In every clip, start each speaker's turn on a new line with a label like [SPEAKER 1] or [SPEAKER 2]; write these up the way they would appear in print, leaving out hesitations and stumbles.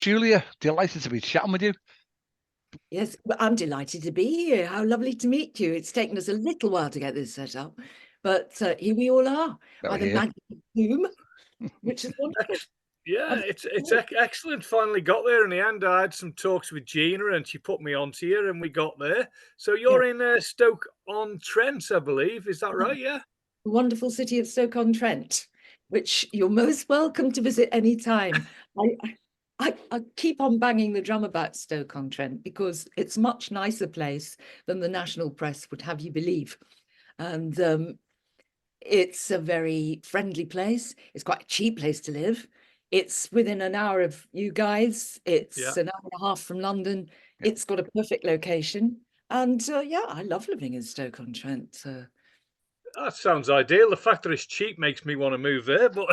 [SPEAKER 1] Julia, delighted to be chatting with you.
[SPEAKER 2] Yes, well, I'm delighted to be here. How lovely to meet you. It's taken us a little while to get this set up, but here we all are by the magic of Zoom, which is wonderful.
[SPEAKER 3] Yeah, it's excellent. Finally got there in the end. I had some talks with Gina and she put me onto you and we got there. So you're in Stoke-on-Trent, I believe. Is that right? Yeah.
[SPEAKER 2] The wonderful city of Stoke-on-Trent, which you're most welcome to visit anytime. I keep on banging the drum about Stoke-on-Trent because it's a much nicer place than the national press would have you believe. And it's a very friendly place. It's quite a cheap place to live. It's within an hour of you guys. It's an hour and a half from London. It's got a perfect location. And yeah, I love living in Stoke-on-Trent.
[SPEAKER 3] That sounds ideal. The fact that it's cheap makes me want to move there. But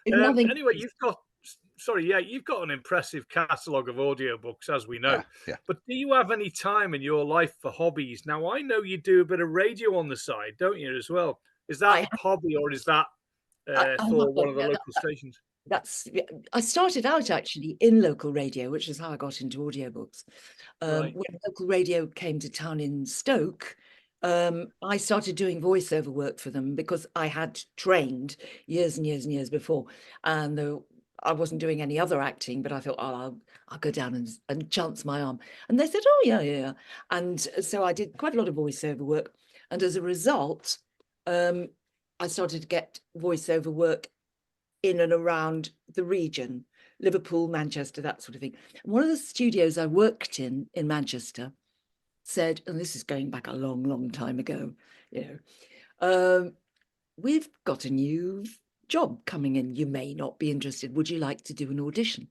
[SPEAKER 3] anyway, you've got an impressive catalogue of audiobooks, as we know. But do you have any time in your life for hobbies? Now, I know you do a bit of radio on the side, don't you, as well? Is that a hobby or is that for one of the local stations?
[SPEAKER 2] I started out actually in local radio, which is how I got into audiobooks. When local radio came to town in Stoke, I started doing voiceover work for them because I had trained years and years and years before, and I wasn't doing any other acting, but I thought, oh, I'll go down and chance my arm. And they said, oh, yeah. And so I did quite a lot of voiceover work. And as a result, I started to get voiceover work in and around the region, Liverpool, Manchester, that sort of thing. And one of the studios I worked in Manchester said, and this is going back a long, long time ago, we've got a new job coming in. You may not be interested. Would you like to do an audition?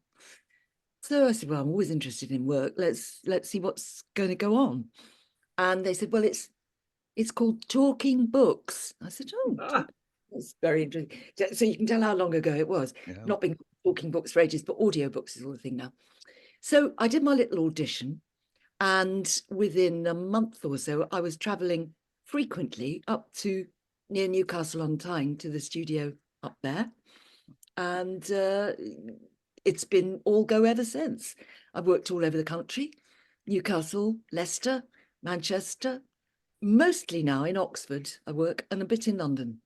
[SPEAKER 2] So I said, well, I'm always interested in work. Let's see what's going to go on. And they said, well, it's called Talking Books. I said, oh, that's very interesting. So you can tell how long ago it was. Not been Talking Books for ages, but audiobooks is all the thing now. So I did my little audition, and within a month or so, I was traveling frequently up to near Newcastle on Tyne to the studio up there. And it's been all go ever since. I've worked all over the country, Newcastle, Leicester, Manchester, mostly now in Oxford I work, and a bit in London.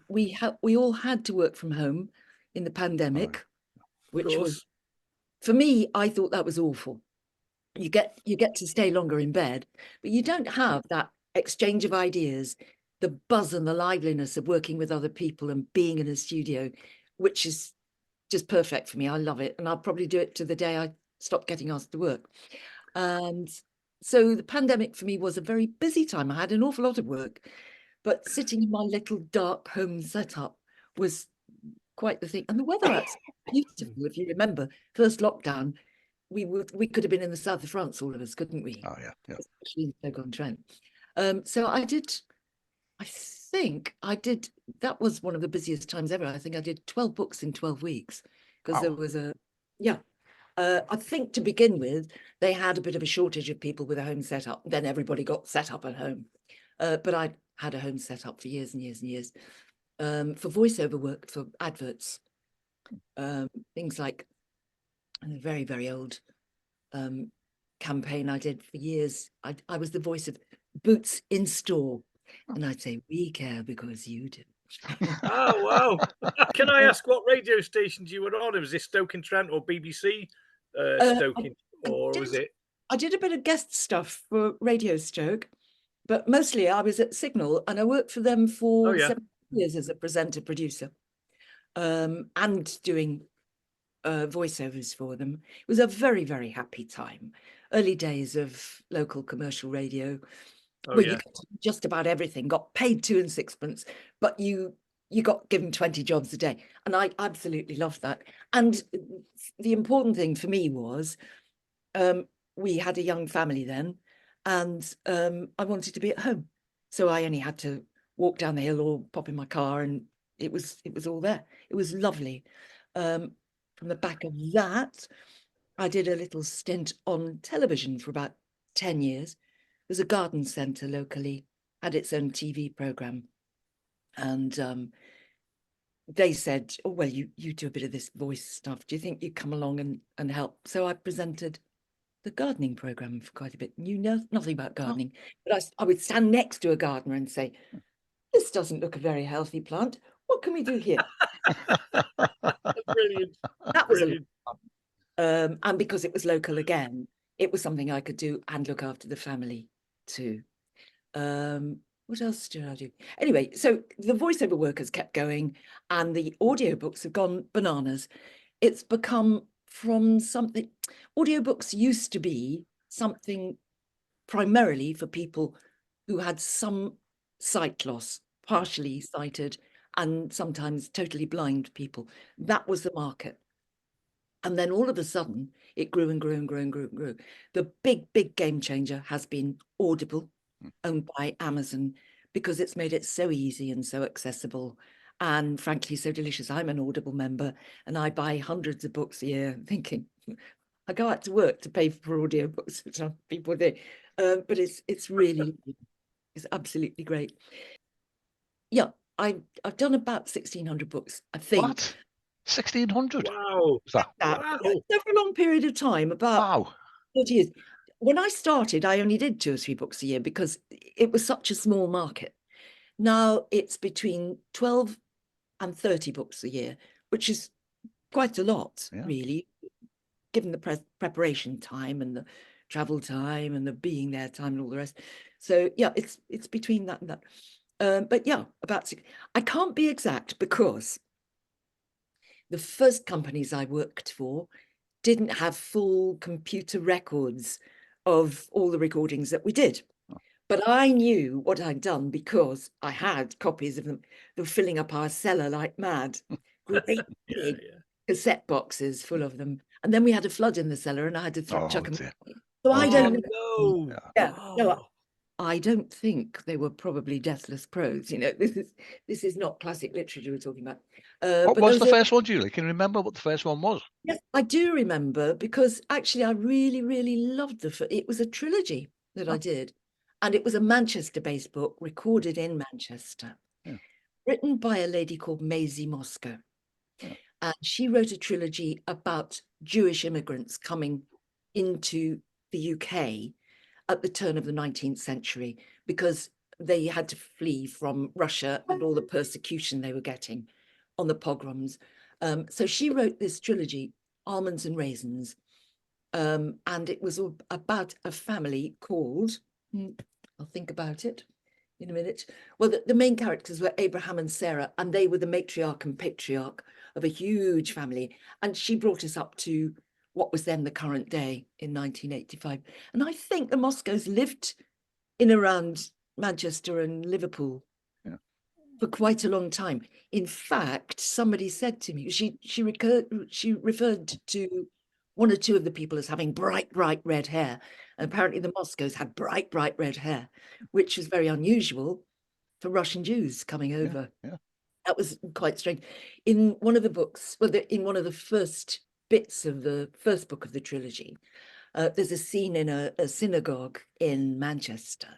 [SPEAKER 2] We all had to work from home in the pandemic, which was, for me, I thought that was awful. You get to stay longer in bed, but you don't have that exchange of ideas, the buzz and the liveliness of working with other people and being in a studio, which is just perfect for me. I love it, and I'll probably do it to the day I stop getting asked to work. And so the pandemic for me was a very busy time. I had an awful lot of work, but sitting in my little dark home setup was quite the thing. And the weather was beautiful. If you remember, first lockdown, we could have been in the south of France, all of us, couldn't we?
[SPEAKER 1] Oh yeah.
[SPEAKER 2] Especially in Stoke-on-Trent. So I think I did. That was one of the busiest times ever. I think I did 12 books in 12 weeks because there was I think to begin with, they had a bit of a shortage of people with a home setup. Then everybody got set up at home. But I had a home set up for years and years and years for voiceover work, for adverts, things like a very, very old campaign I did for years. I was the voice of Boots in Store. And I'd say, we care because you do.
[SPEAKER 3] Oh, wow. Can I ask what radio stations you were on? Was it Stoke-on-Trent or BBC Stoke, or was it?
[SPEAKER 2] I did a bit of guest stuff for Radio Stoke, but mostly I was at Signal, and I worked for them for 7 years as a presenter producer, and doing voiceovers for them. It was a very, very happy time. Early days of local commercial radio, where you got just about everything, got paid 2 and 6pence, but you got given 20 jobs a day. And I absolutely loved that. And the important thing for me was we had a young family then, and I wanted to be at home. So I only had to walk down the hill or pop in my car, and it was all there. It was lovely. From the back of that, I did a little stint on television for about 10 years. There's a garden centre locally, had its own TV programme. And they said, oh, well, you do a bit of this voice stuff. Do you think you'd come along and help? So I presented the gardening program for quite a bit. You know nothing about gardening, but I would stand next to a gardener and say, this doesn't look a very healthy plant. What can we do here?
[SPEAKER 3] Brilliant.
[SPEAKER 2] That was
[SPEAKER 3] Brilliant.
[SPEAKER 2] and because it was local again, it was something I could do and look after the family too. What else did I do? Anyway, so the voiceover work has kept going and the audiobooks have gone bananas. It's become from something, audiobooks used to be something primarily for people who had some sight loss, partially sighted, and sometimes totally blind people. That was the market. And then all of a sudden, it grew and grew and grew and grew and grew. The big game changer has been Audible, owned by Amazon, because it's made it so easy and so accessible and frankly so delicious. I'm an Audible member and I buy hundreds of books a year thinking I go out to work to pay for audiobooks, which some people do, but it's really, it's absolutely great. Yeah, I've done about 1,600 books, I think.
[SPEAKER 1] What? 1,600?
[SPEAKER 3] Wow.
[SPEAKER 2] Wow.
[SPEAKER 3] Wow.
[SPEAKER 2] Over a long period of time, about 40 years. When I started, I only did 2 or 3 books a year because it was such a small market. Now it's between 12 and 30 books a year, which is quite a lot, really, given the preparation time and the travel time and the being there time and all the rest. So yeah, it's between that and that. But yeah, I can't be exact because the first companies I worked for didn't have full computer records of all the recordings that we did. But I knew what I'd done because I had copies of them. They were filling up our cellar like mad. Great big cassette boxes full of them. And then we had a flood in the cellar and I had to chuck them. So I don't know. No, I don't think they were probably deathless prose. You know, this is not classic literature we're talking about.
[SPEAKER 1] What was the first one, Julie? Can you remember what the first one was?
[SPEAKER 2] Yes, I do remember because actually I really loved it was a trilogy that I did. And it was a Manchester-based book recorded in Manchester, written by a lady called Maisie Moscow. And she wrote a trilogy about Jewish immigrants coming into the UK at the turn of the 19th century because they had to flee from Russia and all the persecution they were getting on the pogroms. So she wrote this trilogy, Almonds and Raisins, and it was about a family called, I'll think about it in a minute. Well, the main characters were Abraham and Sarah, and they were the matriarch and patriarch of a huge family. And she brought us up to what was then the current day in 1985. And I think the Moscows lived in around Manchester and Liverpool for quite a long time. In fact, somebody said to me, she referred to one or two of the people as having bright red hair. And apparently the Moscows had bright red hair, which was very unusual for Russian Jews coming over. That was quite strange. In one of the books, well, in one of the first bits of the first book of the trilogy, there's a scene in a synagogue in Manchester.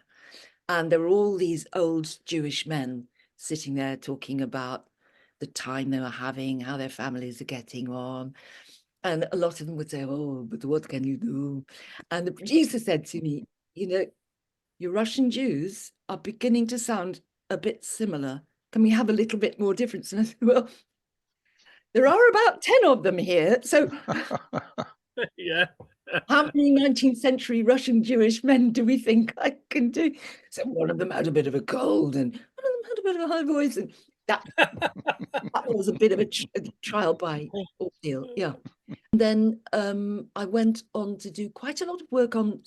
[SPEAKER 2] And there are all these old Jewish men sitting there talking about the time they were having, how their families are getting on. And a lot of them would say, oh, but what can you do? And the producer said to me, you know, your Russian Jews are beginning to sound a bit similar. Can we have a little bit more difference? And I said, well, there are about 10 of them here. So how many 19th century Russian Jewish men do we think I can do? So one of them had a bit of a cold and one of them had a bit of a high voice. And that was a bit of a trial by ordeal. Yeah. And then I went on to do quite a lot of work on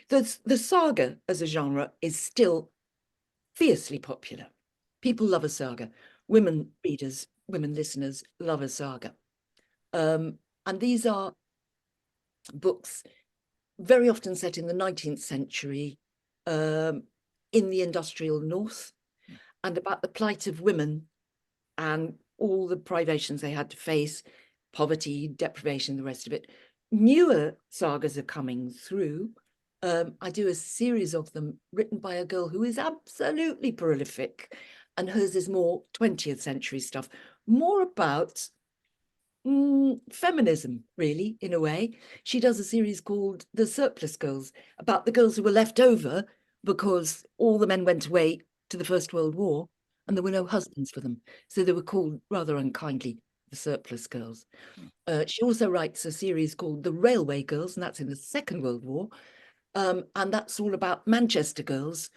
[SPEAKER 2] the saga as a genre is still fiercely popular. People love a saga. Women readers, women listeners love a saga. And these are books very often set in the 19th century in the industrial north and about the plight of women and all the privations they had to face, poverty, deprivation, the rest of it. Newer sagas are coming through. I do a series of them written by a girl who is absolutely prolific, and hers is more 20th century stuff, more about feminism, really, in a way. She does a series called The Surplus Girls, about the girls who were left over because all the men went away to the First World War and there were no husbands for them. So they were called rather unkindly the Surplus Girls. She also writes a series called The Railway Girls, and that's in the Second World War. And that's all about Manchester girls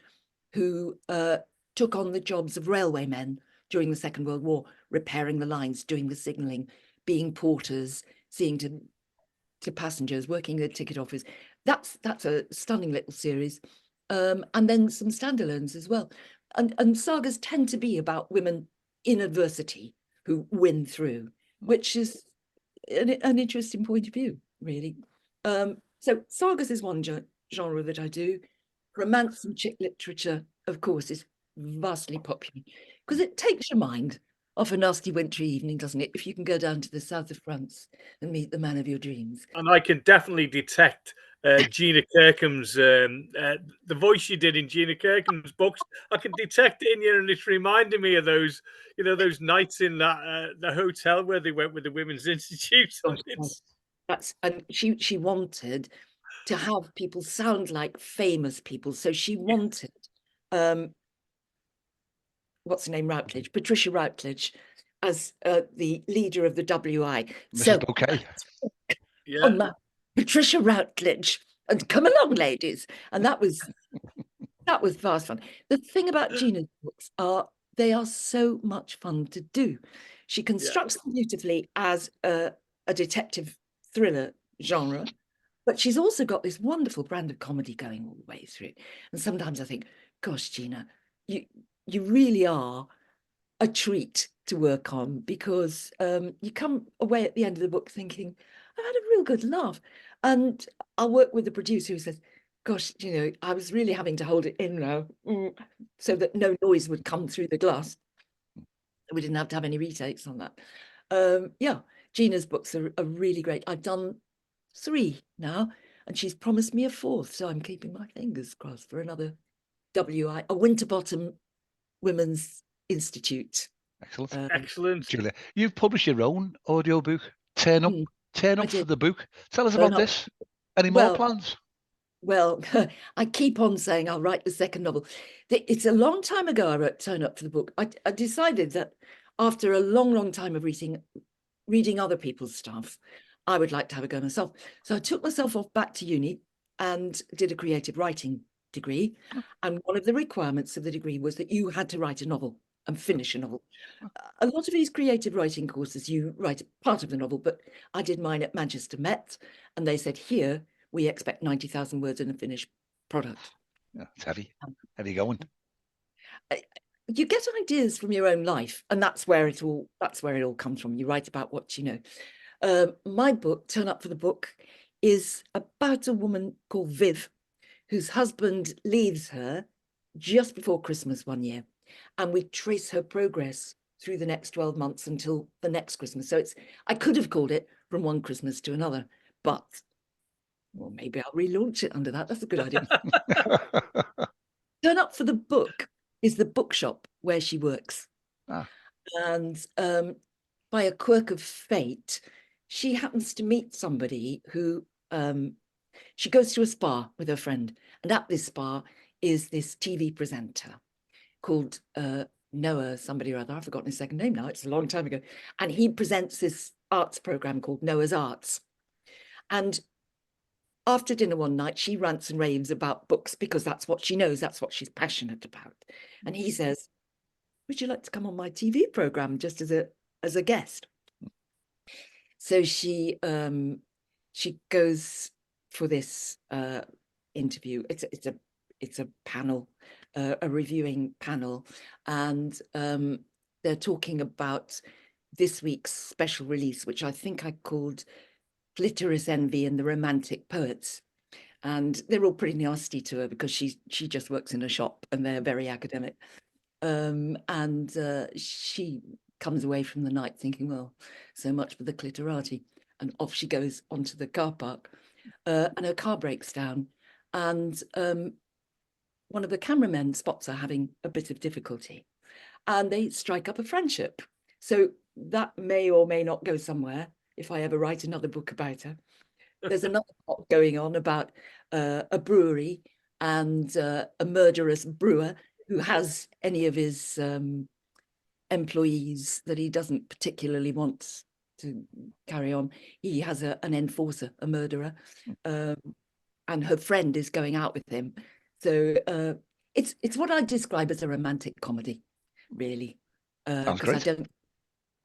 [SPEAKER 2] who took on the jobs of railwaymen during the Second World War, repairing the lines, doing the signalling, being porters, seeing to passengers, working at ticket office. That's a stunning little series. And then some standalones as well. And sagas tend to be about women in adversity who win through, which is an interesting point of view, really. So sagas is one genre that I do. Romance and chick literature, of course, is vastly popular because it takes your mind off a nasty wintry evening, doesn't it? If you can go down to the south of France and meet the man of your dreams.
[SPEAKER 3] And I can definitely detect Gina Kirkham's the voice you did in Gina Kirkham's books. I can detect it in you, and it's reminding me of those, those nights in that the hotel where they went with the Women's Institute.
[SPEAKER 2] And she wanted to have people sound like famous people, so she wanted what's her name, Routledge, Patricia Routledge, as the leader of the WI.
[SPEAKER 1] Mrs. Bouquet.
[SPEAKER 2] Yeah. Patricia Routledge, and come along, ladies. And that was vast fun. The thing about Gina's books they are so much fun to do. She constructs them beautifully as a detective thriller genre, but she's also got this wonderful brand of comedy going all the way through. And sometimes I think, gosh, Gina, you really are a treat to work on, because you come away at the end of the book thinking, I've had a real good laugh. And I'll work with the producer who says, gosh, I was really having to hold it in now so that no noise would come through the glass. We didn't have to have any retakes on that. Yeah, Gina's books are really great. I've done 3 now, and she's promised me a 4th, so I'm keeping my fingers crossed for another WI, a Winterbottom Women's Institute.
[SPEAKER 1] Excellent.
[SPEAKER 3] Excellent.
[SPEAKER 1] Julia, you've published your own audiobook, Turn Up for the Book. Tell us about this. Any more plans?
[SPEAKER 2] Well, I keep on saying I'll write the second novel. It's a long time ago I wrote Turn Up for the Book. I decided that after a long time of reading other people's stuff, I would like to have a go myself. So I took myself off back to uni and did a creative writing degree. And one of the requirements of the degree was that you had to write a novel and finish a novel. A lot of these creative writing courses, you write part of the novel, but I did mine at Manchester Met, and they said, here, we expect 90,000 words in a finished product.
[SPEAKER 1] Yeah, it's heavy going.
[SPEAKER 2] You get ideas from your own life, and that's where it all comes from. You write about what you know. My book, Turn Up for the Book, is about a woman called Viv, whose husband leaves her just before Christmas one year, and we trace her progress through the next 12 months until the next Christmas. So I could have called it From One Christmas to Another, but well, maybe I'll relaunch it under that. That's a good idea. Turn Up for the Book is the bookshop where she works. And by a quirk of fate, she happens to meet somebody who she goes to a spa with her friend, and at this spa is this TV presenter called Noah somebody or other. I've forgotten his second name now. It's a long time ago. And he presents this arts program called Noah's Arts. And after dinner one night, she rants and raves about books because that's what she knows. That's what she's passionate about. And he says, would you like to come on my TV program just as a guest? So she goes for this interview. It's a panel, a reviewing panel, and they're talking about this week's special release, which I think I called Clitoris Envy and the Romantic Poets. And they're all pretty nasty to her because she just works in a shop and they're very academic. And she comes away from the night thinking, well, so much for the clitorati. And off she goes onto the car park, and her car breaks down. And one of the cameramen spots her having a bit of difficulty, and they strike up a friendship. So that may or may not go somewhere if I ever write another book about her. There's another plot going on about a brewery and a murderous brewer who has any of his employees that he doesn't particularly want to carry on. He has an enforcer, a murderer, and her friend is going out with him. So it's what I describe as a romantic comedy, really, because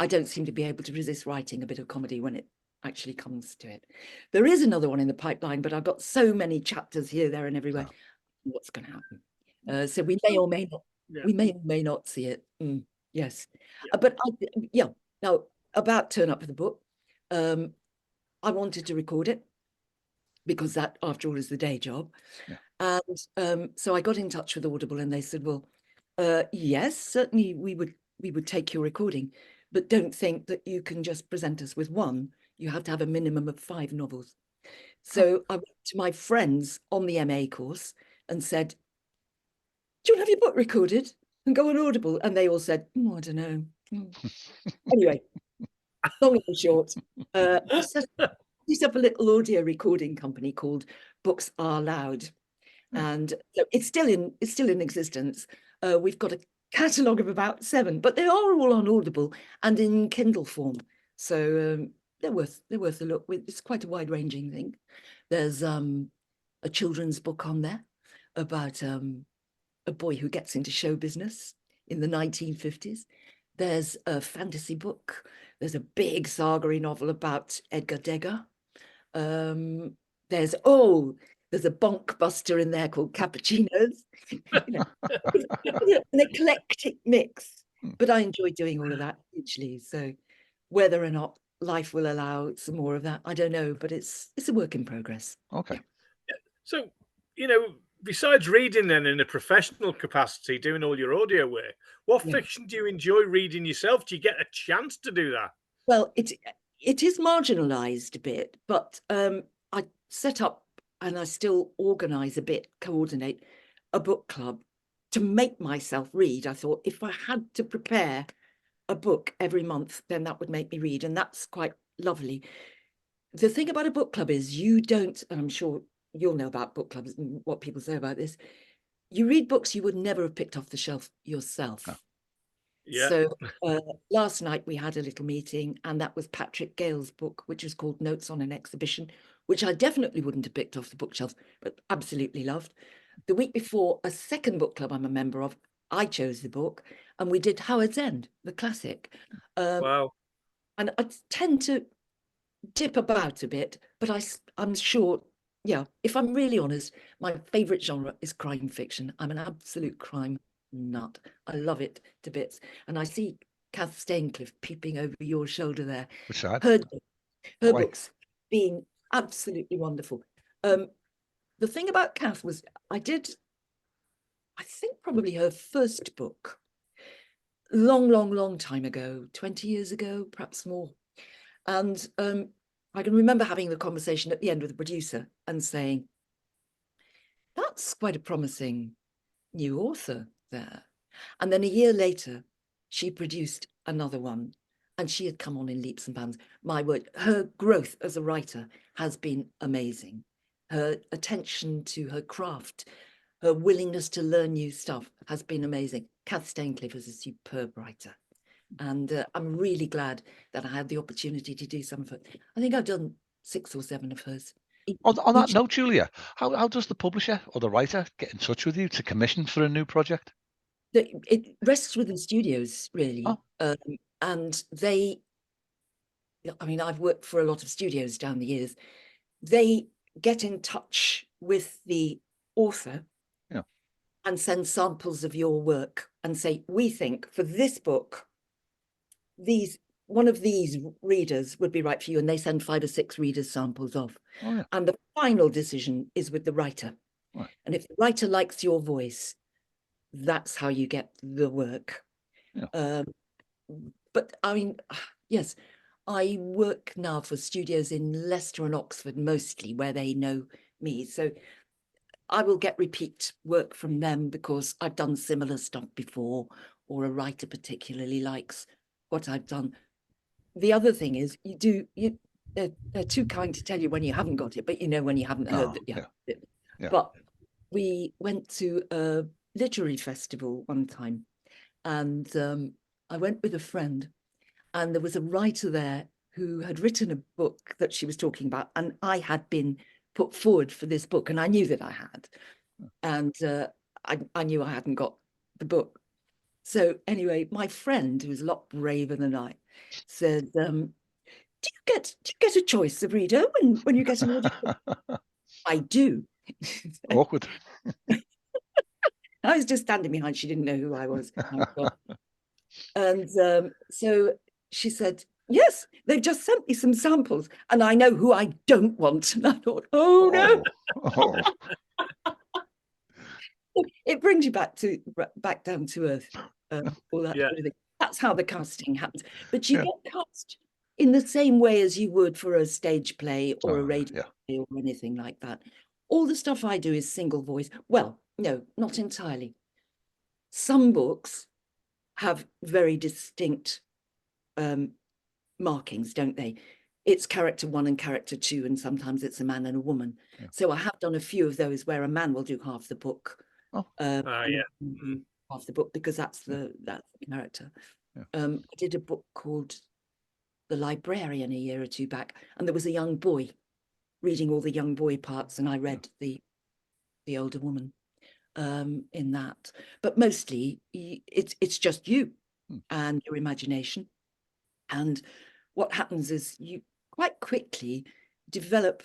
[SPEAKER 2] I don't seem to be able to resist writing a bit of comedy when it actually comes to it. There is another one in the pipeline, but I've got so many chapters here, there, and everywhere. What's going to happen? So we may or may not, we may or may not see it. Yes, but now about turn up for the book. I wanted to record it because that, after all, is the day job. And so I got in touch with Audible, and they said, well, yes, certainly we would take your recording, but don't think that you can just present us with one. You have to have a minimum of 5 novels. So I went to my friends on the MA course and said, do you want to have your book recorded and go on Audible? And they all said, I don't know. Anyway, long and short, I set up a little audio recording company called Books Are Loud. And so it's still in existence. We've got a catalogue of about 7, but they are all on Audible and in Kindle form. So they're worth a look. It's quite a wide-ranging thing. There's a children's book on there about a boy who gets into show business in the 1950s. There's a fantasy book. There's a big saga novel about Edgar Degas. There's a bonk buster in there called Cappuccinos. It's an eclectic mix, but I enjoy doing all of that hugely. So whether or not life will allow some more of that, I don't know, but it's a work in progress.
[SPEAKER 1] Okay.
[SPEAKER 3] So, besides reading then in a professional capacity, doing all your audio work, what fiction do you enjoy reading yourself? Do you get a chance to do that?
[SPEAKER 2] Well, it is marginalized a bit, but I set up, and I still organize a bit, coordinate a book club to make myself read. I thought if I had to prepare a book every month, then that would make me read, and that's quite lovely. The thing about a book club is you don't, and I'm sure you'll know about book clubs and what people say about this, you read books you would never have picked off the shelf yourself. So last night we had a little meeting, and that was Patrick Gale's book, which is called Notes on an Exhibition, which I definitely wouldn't have picked off the bookshelf, but absolutely loved. The week before, a second book club I'm a member of, I chose the book, and we did Howard's End, the classic.
[SPEAKER 3] Wow.
[SPEAKER 2] And I tend to dip about a bit, but I'm sure, if I'm really honest, my favourite genre is crime fiction. I'm an absolute crime nut. I love it to bits. And I see Kath Staincliffe peeping over your shoulder there.
[SPEAKER 1] Which side?
[SPEAKER 2] Her books being absolutely wonderful. The thing about Kath was I think probably her first book long time ago, 20 years ago, perhaps more. And I can remember having the conversation at the end with the producer and saying, that's quite a promising new author there. And then a year later, she produced another one, and she had come on in leaps and bounds. My word, her growth as a writer has been amazing. Her attention to her craft, her willingness to learn new stuff has been amazing. Kath Staincliffe is a superb writer. And I'm really glad that I had the opportunity to do some of it. I think I've done 6 or 7 of hers.
[SPEAKER 1] On that note, Julia, how does the publisher or the writer get in touch with you to commission for a new project?
[SPEAKER 2] It rests with the studios, really. And they, I mean, I've worked for a lot of studios down the years. They get in touch with the author and send samples of your work and say, we think for this book, one of these readers would be right for you, and they send 5 or 6 readers samples off. And the final decision is with the writer. And if the writer likes your voice, that's how you get the work. But I mean, yes, I work now for studios in Leicester and Oxford mostly, where they know me. So I will get repeat work from them because I've done similar stuff before, or a writer particularly likes what I've done. the other thing is they're too kind to tell you when you haven't got it, but you know when you haven't heard that you have it.
[SPEAKER 1] Yeah.
[SPEAKER 2] But we went to a literary festival one time, and I went with a friend, and there was a writer there who had written a book that she was talking about, and I had been put forward for this book, and I knew that I had, and I knew I hadn't got the book. So anyway, my friend, who was a lot braver than I, said, do you get a choice of reader when you get an audition? I do.
[SPEAKER 1] Awkward.
[SPEAKER 2] I was just standing behind. She didn't know who I was. And so she said, yes, they've just sent me some samples and I know who I don't want. And I thought, oh no. It brings you back down to earth. All that sort of thing. That's how the casting happens. But you get cast in the same way as you would for a stage play or a radio play or anything like that. All the stuff I do is single voice. Well, no, not entirely. Some books have very distinct markings, don't they? It's character 1 and character 2, and sometimes it's a man and a woman. Yeah. So I have done a few of those where a man will do half the book. Half the book, because that's the character. Yeah. I did a book called The Librarian a year or two back, and there was a young boy reading all the young boy parts, and I read the older woman in that. But mostly it's just you and your imagination. And what happens is you quite quickly develop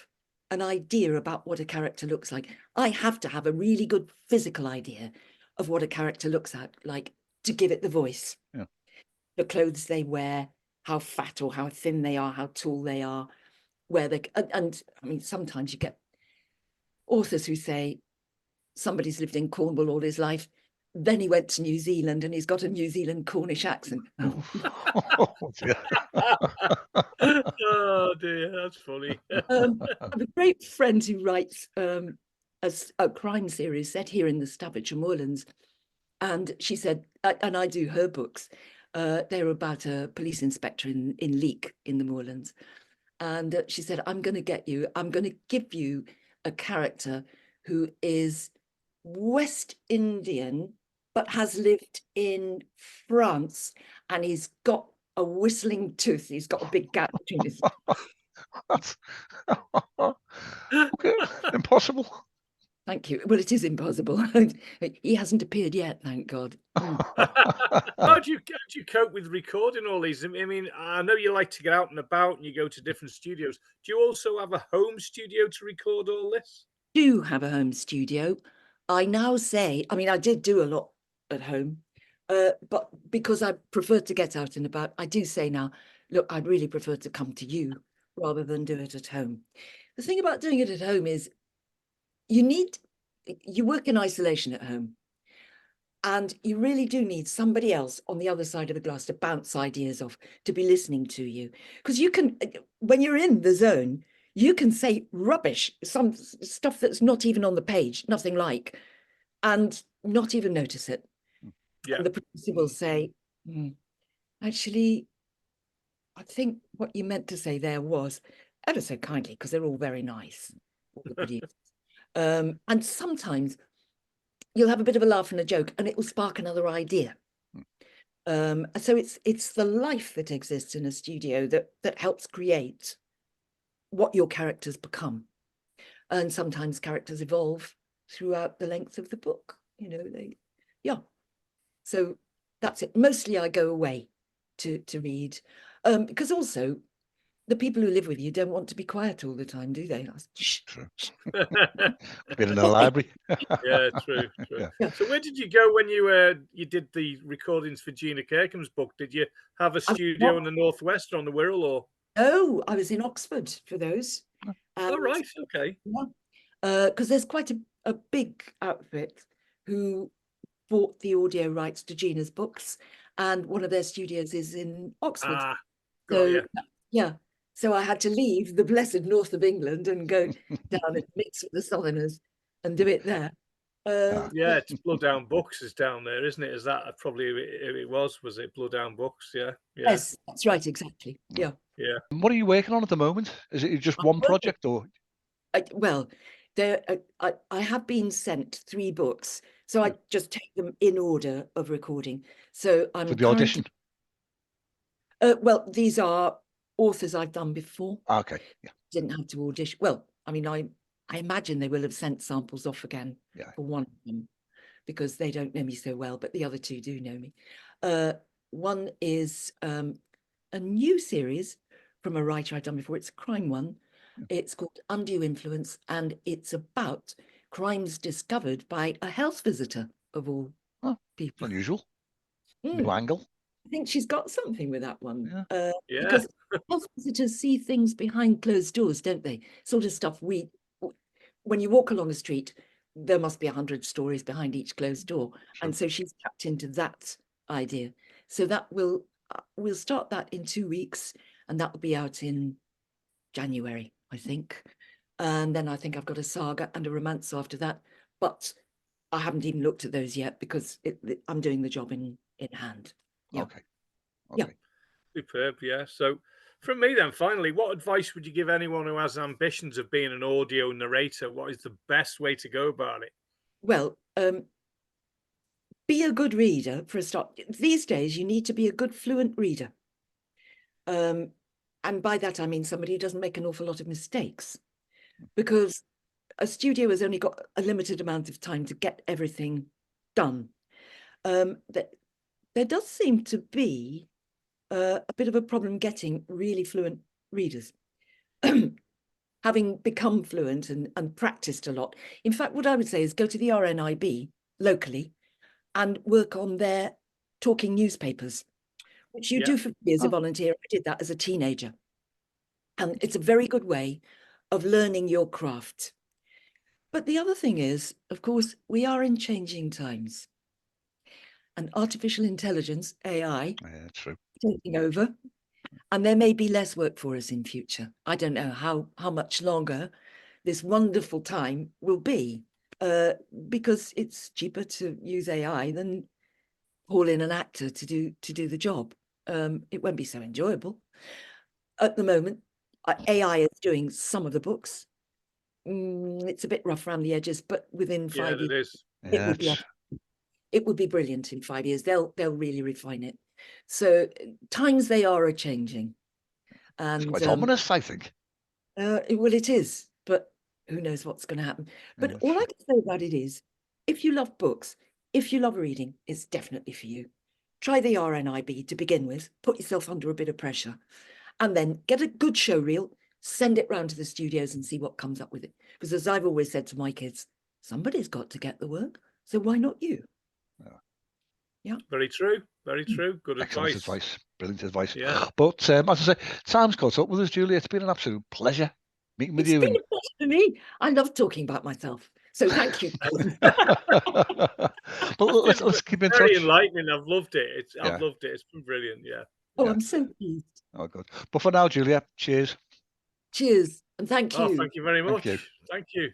[SPEAKER 2] an idea about what a character looks like. I have to have a really good physical idea of what a character looks like to give it the voice. Yeah. The clothes they wear, how fat or how thin they are, how tall they are, where they, and I mean, sometimes you get authors who say somebody's lived in Cornwall all his life, then he went to New Zealand and he's got a New Zealand Cornish accent.
[SPEAKER 3] Oh dear, that's funny.
[SPEAKER 2] I have a great friend who writes a crime series set here in the Staffordshire Moorlands, and she said, and I do her books, they're about a police inspector in Leek in the Moorlands, and she said, I'm going to give you a character who is West Indian but has lived in France, and he's got a whistling tooth. He's got a big gap between his.
[SPEAKER 1] Okay, impossible.
[SPEAKER 2] Thank you. Well, it is impossible. He hasn't appeared yet, thank God.
[SPEAKER 3] How do you cope with recording all these? I mean, I know you like to get out and about and you go to different studios. Do you also have a home studio to record all this?
[SPEAKER 2] I do have a home studio. I now say, I mean, I did do a lot at home, but because I prefer to get out and about, I do say now, look, I'd really prefer to come to you rather than do it at home. The thing about doing it at home is you work in isolation at home, and you really do need somebody else on the other side of the glass to bounce ideas off, to be listening to you. Because you can, when you're in the zone, you can say rubbish, some stuff that's not even on the page, nothing like, and not even notice it. Yeah. And the producer will say, actually, I think what you meant to say there was, ever so kindly, because they're all very nice, all the producers. And sometimes you'll have a bit of a laugh and a joke, and it will spark another idea. So it's the life that exists in a studio that helps create what your characters become. And sometimes characters evolve throughout the length of the book. You know, So that's it. Mostly I go away to read, because also the people who live with you don't want to be quiet all the time, do they?
[SPEAKER 1] True. Been in the library.
[SPEAKER 3] Yeah, true. Yeah. So where did you go when you did the recordings for Gina Kirkham's book? Did you have a studio in the Northwest or on the Wirral, or?
[SPEAKER 2] Oh, I was in Oxford for those.
[SPEAKER 3] Right, okay.
[SPEAKER 2] Because there's quite a big outfit who bought the audio rights to Gina's books, and one of their studios is in Oxford. So I had to leave the blessed north of England and go down and mix with the Southerners and do it there.
[SPEAKER 3] Yeah, it's Bloodhound Books is down there, isn't it? Is that probably who it was? Was it Bloodhound Books? Yeah.
[SPEAKER 2] Yes, that's right, exactly. Yeah.
[SPEAKER 3] Yeah.
[SPEAKER 1] What are you working on at the moment? Is it just one project, or?
[SPEAKER 2] Well, I have been sent 3 books, so I just take them in order of recording. So I'm
[SPEAKER 1] for the audition.
[SPEAKER 2] Well, these are authors I've done before.
[SPEAKER 1] Okay. Yeah.
[SPEAKER 2] Didn't have to audition. Well, I mean, I imagine they will have sent samples off again for one of them, because they don't know me so well, but the other 2 do know me. One is a new series from a writer I've done before. It's a crime one. It's called Undue Influence, and it's about crimes discovered by a health visitor, of all people.
[SPEAKER 1] Unusual. New angle.
[SPEAKER 2] I think she's got something with that one.
[SPEAKER 3] Yeah.
[SPEAKER 2] Because health visitors see things behind closed doors, don't they? Sort of stuff when you walk along a street, there must be 100 stories behind each closed door. Sure. And so she's tapped into that idea. So that we'll start that in 2 weeks, and that will be out in January, I think. And then I think I've got a saga and a romance after that, but I haven't even looked at those yet, because I'm doing the job in hand. Yeah.
[SPEAKER 1] Okay.
[SPEAKER 2] Yeah.
[SPEAKER 3] Superb. Yeah. So from me then, finally, what advice would you give anyone who has ambitions of being an audio narrator? What is the best way to go about it?
[SPEAKER 2] Well, be a good reader for a start. These days, you need to be a good fluent reader. And by that, I mean somebody who doesn't make an awful lot of mistakes, because a studio has only got a limited amount of time to get everything done. There does seem to be a bit of a problem getting really fluent readers. Having become fluent and practiced a lot. In fact, what I would say is go to the RNIB locally and work on their talking newspapers, which you do for me as a volunteer. I did that as a teenager. And it's a very good way of learning your craft. But the other thing is, of course, we are in changing times. And artificial intelligence, AI,
[SPEAKER 1] true,
[SPEAKER 2] taking over. And there may be less work for us in future. I don't know how much longer this wonderful time will be, because it's cheaper to use AI than haul in an actor to do the job. It won't be so enjoyable. At the moment, AI is doing some of the books. It's a bit rough around the edges, but within 5 years, it would be brilliant in 5 years. They'll really refine it. So times they are changing. And
[SPEAKER 1] it's quite ominous, I think.
[SPEAKER 2] Well, it is, but who knows what's going to happen. But all I can say about it is, if you love books, if you love reading, it's definitely for you. Try the RNIB to begin with, put yourself under a bit of pressure, and then get a good show reel, send it round to the studios and see what comes up with it. Because as I've always said to my kids, somebody's got to get the work, so why not you? Yeah.
[SPEAKER 3] Very true. Very true. Good
[SPEAKER 1] Excellent advice. Brilliant advice.
[SPEAKER 3] Yeah.
[SPEAKER 1] But as I say, time's caught up with us, Julia. It's been an absolute pleasure meeting with you.
[SPEAKER 2] It's been a pleasure for me. I love talking about myself. So thank you.
[SPEAKER 1] Well, let's keep in touch.
[SPEAKER 3] Very enlightening. I've loved it. I've loved it. It's been brilliant. Yeah.
[SPEAKER 2] Oh, I'm so pleased.
[SPEAKER 1] Oh, good. But for now, Julia, cheers.
[SPEAKER 2] Cheers. And thank you.
[SPEAKER 3] Oh, thank you very much.
[SPEAKER 1] Thank you.
[SPEAKER 3] Thank you.